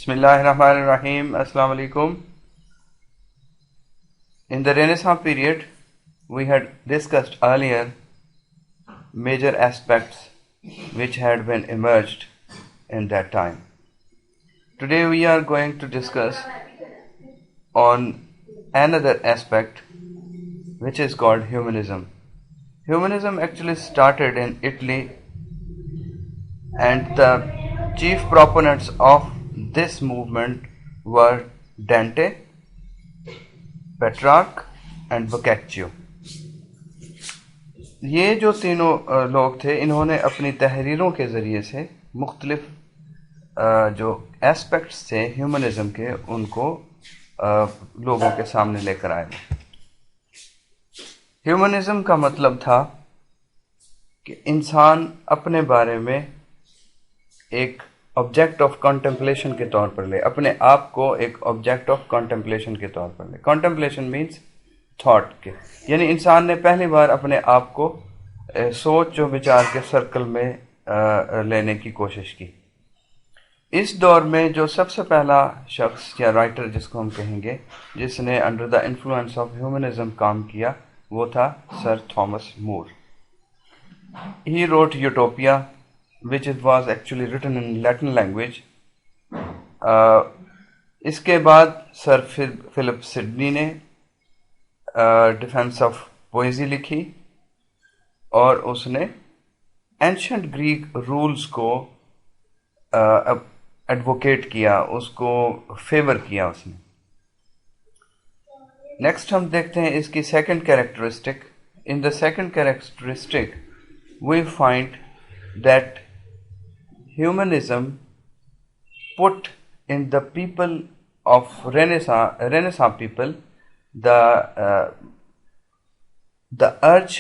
Bismillahirrahmanirrahim. Assalamu alaikum. In the Renaissance period, we had discussed earlier major aspects which had been emerged in that time. Today we are going to discuss on another aspect which is called humanism. Humanism actually started in Italy, and the chief proponents of this movement were Dante, Petrarch and Boccaccio. یہ جو تینوں لوگ تھے انہوں نے اپنی تحریروں کے ذریعے سے مختلف جو ایسپیکٹس تھے ہیومنزم کے ان کو لوگوں کے سامنے لے کر آئے. ہیومنزم کا مطلب تھا کہ انسان اپنے بارے میں ایک آبجیکٹ آف کنٹمپلیشن کے طور پر لے، اپنے آپ کو ایک آبجیکٹ آف کنٹمپلیشن کے طور پر لے. کنٹمپلیشن مینس تھاٹ کے، یعنی انسان نے پہلی بار اپنے آپ کو سوچ و بچار کے سرکل میں لینے کی کوشش کی. اس دور میں جو سب سے پہلا شخص یا رائٹر جس کو ہم کہیں گے جس نے under the influence of humanism کام کیا وہ تھا sir Thomas More. He wrote Utopia which it was actually written in Latin language. اس کے بعد سر فلپ سڈنی نے ڈیفینس آف پوئزی لکھی اور اس نے اینشنٹ گریک رولز کو ایڈوکیٹ کیا، اس کو فیور کیا اس نے. نیکسٹ ہم دیکھتے ہیں اس کی second characteristic. In the second characteristic we find that humanism put in the people of Renaissance people the urge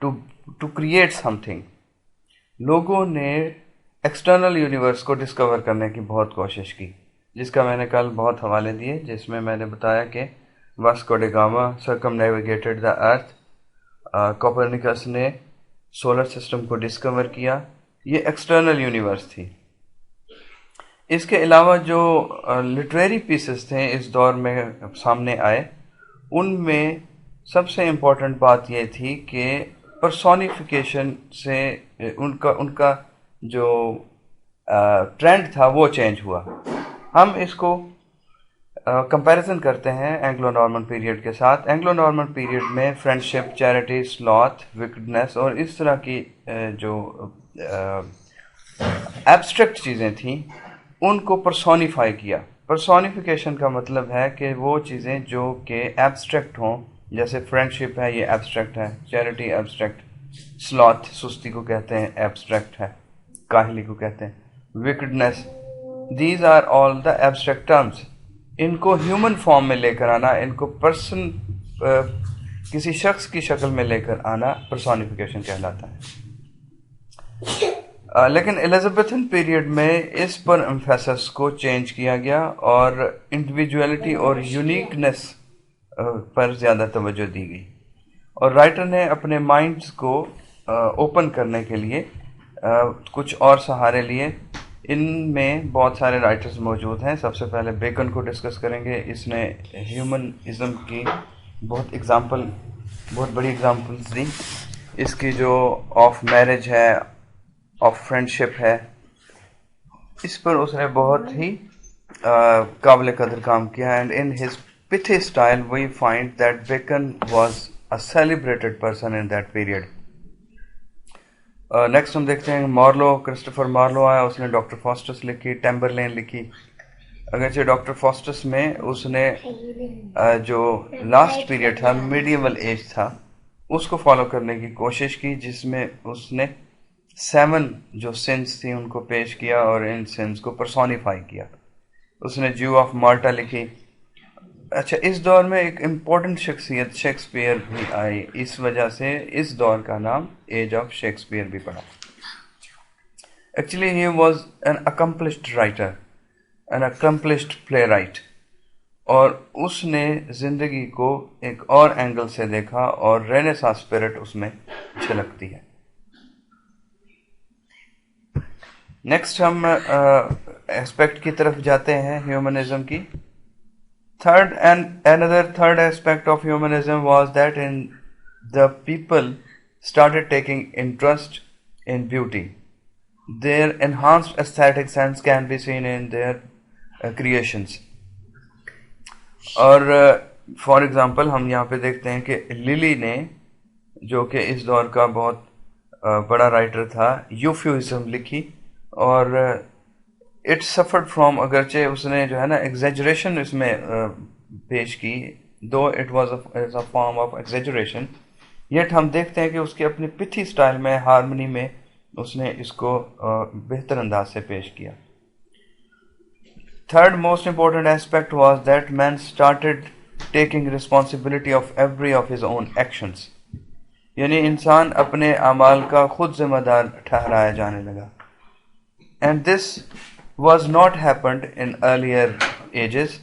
to create something. لوگوں نے ایکسٹرنل یونیورس کو ڈسکور کرنے کی بہت کوشش کی، جس کا میں نے کل بہت حوالے دیے، جس میں میں نے بتایا کہ واسکو ڈی گاما سرکم نیویگیٹڈ دا ارتھ، کوپرنیکس نے سولر سسٹم کو ڈسکور کیا. یہ ایکسٹرنل یونیورس تھی. اس کے علاوہ جو لٹریری پیسز تھے اس دور میں سامنے آئے، ان میں سب سے امپورٹنٹ بات یہ تھی کہ پرسونیفیکیشن سے ان کا جو ٹرینڈ تھا وہ چینج ہوا. ہم اس کو کمپیریزن کرتے ہیں اینگلو نارمن پیریڈ کے ساتھ. اینگلو نارمن پیریڈ میں فرینڈشپ، چیریٹی، سلوتھ، وکڈنس اور اس طرح کی جو ایبسٹریکٹ چیزیں تھیں ان کو پرسونیفائی کیا. پرسونیفیکیشن کا مطلب ہے کہ وہ چیزیں جو کہ ایبسٹریکٹ ہوں، جیسے فرینڈشپ ہے یہ ایبسٹریکٹ ہے، چیریٹی ایبسٹریکٹ، سلوتھ سستی کو کہتے ہیں ایبسٹریکٹ ہے، کاہلی کو کہتے ہیں، wickedness, these are all the abstract terms. ان کو ہیومن فارم میں لے کر آنا، ان کو کسی شخص کی شکل میں لے کر آنا پرسونیفیکیشن کہلاتا ہے. لیکن الزابتھن پیریڈ میں اس پر ایمفیسس کو چینج کیا گیا اور انڈیویجویلٹی اور یونیکنیس پر زیادہ توجہ دی گئی، اور رائٹر نے اپنے مائنڈز کو اوپن کرنے کے لیے کچھ اور سہارے لیے. ان میں بہت سارے رائٹرز موجود ہیں. سب سے پہلے بیکن کو ڈسکس کریں گے. اس نے ہیومنزم کی بہت بڑی ایگزامپلز دی. اس کی جو آف میرج ہے، آف فرینڈشپ ہے، اس پر اس نے بہت ہی قابل قدر کام کیا. And in his pithy style we find that Bacon was a celebrated person in that period. Next ہم دیکھتے ہیں مارلو. کرسٹوفر مارلو آیا، اس نے ڈاکٹر فاسٹس لکھی، ٹیمبرلین لکھی. اگرچہ ڈاکٹر فاسٹس میں اس نے جو لاسٹ پیریڈ تھا، میڈیول ایج تھا، اس کو فالو کرنے کی کوشش کی، جس میں اس نے 7 جو سنس تھیں ان کو پیش کیا اور ان سنس کو پرسونیفائی کیا. اس نے جیو آف مالٹا لکھی. اچھا، اس دور میں ایک امپورٹنٹ شخصیت شیکسپیئر بھی آئی، اس وجہ سے اس دور کا نام ایج آف شیکسپیئر بھی پڑا. Actually he was an accomplished writer, an accomplished playwright, اور اس نے زندگی کو ایک اور اینگل سے دیکھا اور رینیسانس اسپرٹ اس میں جھلکتی ہے. نیکسٹ ہم ایسپیکٹ کی طرف جاتے ہیں ہیومنزم کی. Another third aspect of humanism was that in the people started taking interest in beauty. Their enhanced aesthetic sense can be seen in their creations. اور فار ایگزامپل ہم یہاں پہ دیکھتے ہیں کہ للی نے جو کہ اس دور کا بہت بڑا رائٹر تھا یوفیوزم لکھی اور اٹ سفرڈ فرام اگرچہ اس نے جو ہے نا ایگزیجریشن اس میں پیش کی دو it was a form of exaggeration yet ہم دیکھتے ہیں کہ اس کی اپنی پتھی سٹائل میں ہارمنی میں اس نے اس کو بہتر انداز سے پیش کیا. Third most important aspect was that man started taking responsibility of every of his own actions. یعنی انسان اپنے اعمال کا خود ذمہ دار ٹھہرایا جانے لگا. And this was not happened in earlier ages.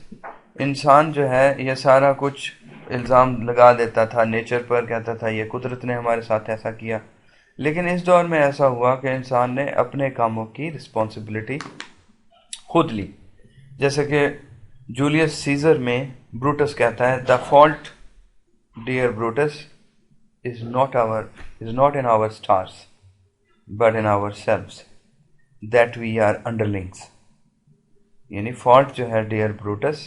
انسان جو ہے یہ سارا کچھ الزام لگا دیتا تھا نیچر پر, کہتا تھا یہ قدرت نے ہمارے ساتھ ایسا کیا. لیکن اس دور میں ایسا ہوا کہ انسان نے اپنے کاموں کی رسپانسبلٹی خود لی. جیسے کہ جولیس سیزر میں بروٹس کہتا ہے the fault dear Brutus is not in our stars but in ourselves that we are underlings. یعنی فالٹ جو ہے ڈیئر بروٹس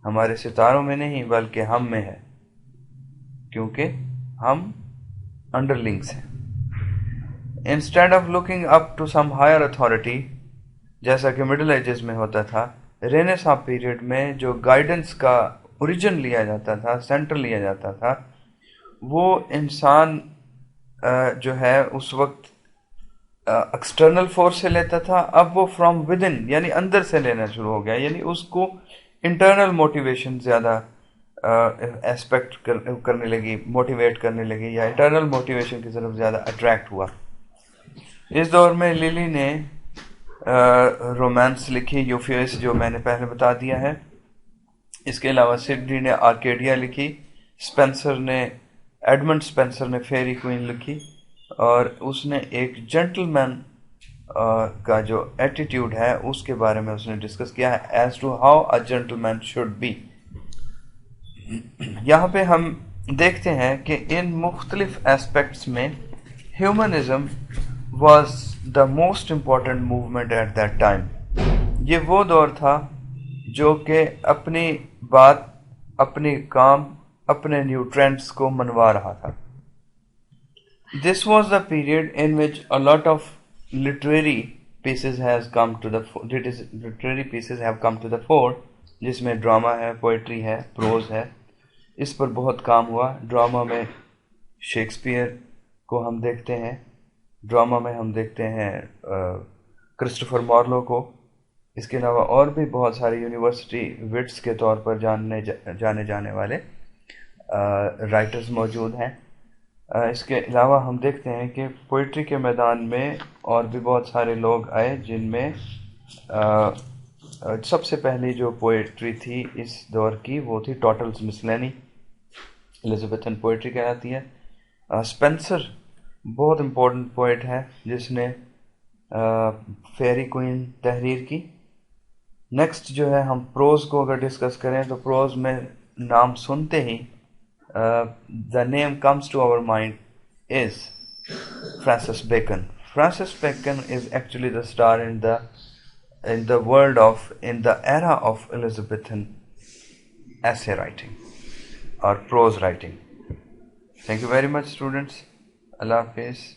ہمارے ستاروں میں نہیں بلکہ ہم میں ہے کیونکہ ہم انڈرلنگس ہیں. Instead of looking up to some higher authority جیسا کہ مڈل ایجز میں ہوتا تھا, رینیساں پیریڈ میں جو گائیڈنس کا اوریجن لیا جاتا تھا, سینٹر لیا جاتا تھا, وہ انسان جو ہے اس وقت ایکسٹرنل فورس سے لیتا تھا. اب وہ فرام ود ان یعنی اندر سے لینا شروع ہو گیا. یعنی اس کو انٹرنل موٹیویشن زیادہ ایسپیکٹ کرنے لگی, موٹیویٹ کرنے لگی, یا انٹرنل موٹیویشن کی طرف زیادہ اٹریکٹ ہوا. اس دور میں لیلی نے رومانس لکھی, یوفیوس جو میں نے پہلے بتا دیا ہے. اس کے علاوہ سڈنی نے آرکیڈیا لکھی, ایڈمنڈ اسپینسر نے فیری کوئین لکھی, اور اس نے ایک جینٹل مین کا جو ایٹیٹیوڈ ہے اس کے بارے میں اس نے ڈسکس کیا ہے as to how a gentleman should be. یہاں پہ ہم دیکھتے ہیں کہ ان مختلف ایسپیکٹس میں humanism was the most important movement at that time. یہ وہ دور تھا جو کہ اپنی بات, اپنی کام, اپنے نیو ٹرینڈس کو منوا رہا تھا. This was the period in which a lot of literary pieces have come to the fore, جس میں ڈراما ہے, پوئٹری ہے, پروز ہے. اس پر بہت کام ہوا. ڈراما میں شیکسپیئر کو ہم دیکھتے ہیں, ڈراما میں ہم دیکھتے ہیں کرسٹوفر مارلو کو. اس کے علاوہ اور بھی بہت سارے یونیورسٹی وٹس کے طور پر جانے جانے والے رائٹرز موجود ہیں. اس کے علاوہ ہم دیکھتے ہیں کہ پوئٹری کے میدان میں اور بھی بہت سارے لوگ آئے, جن میں سب سے پہلی جو پوئٹری تھی اس دور کی وہ تھی ٹوٹلز مسلینی, الزبیتھن پوئٹری کہلاتی ہے. اسپینسر بہت امپورٹنٹ پوئٹ ہے جس نے فیری کوئین تحریر کی. نیکسٹ جو ہے ہم پروز کو اگر ڈسکس کریں تو پروز میں نام سنتے ہی the name comes to our mind is Francis Bacon. Francis Bacon is actually the star in the era of Elizabethan essay writing or prose writing. Thank you very much, students. Allah Hafiz.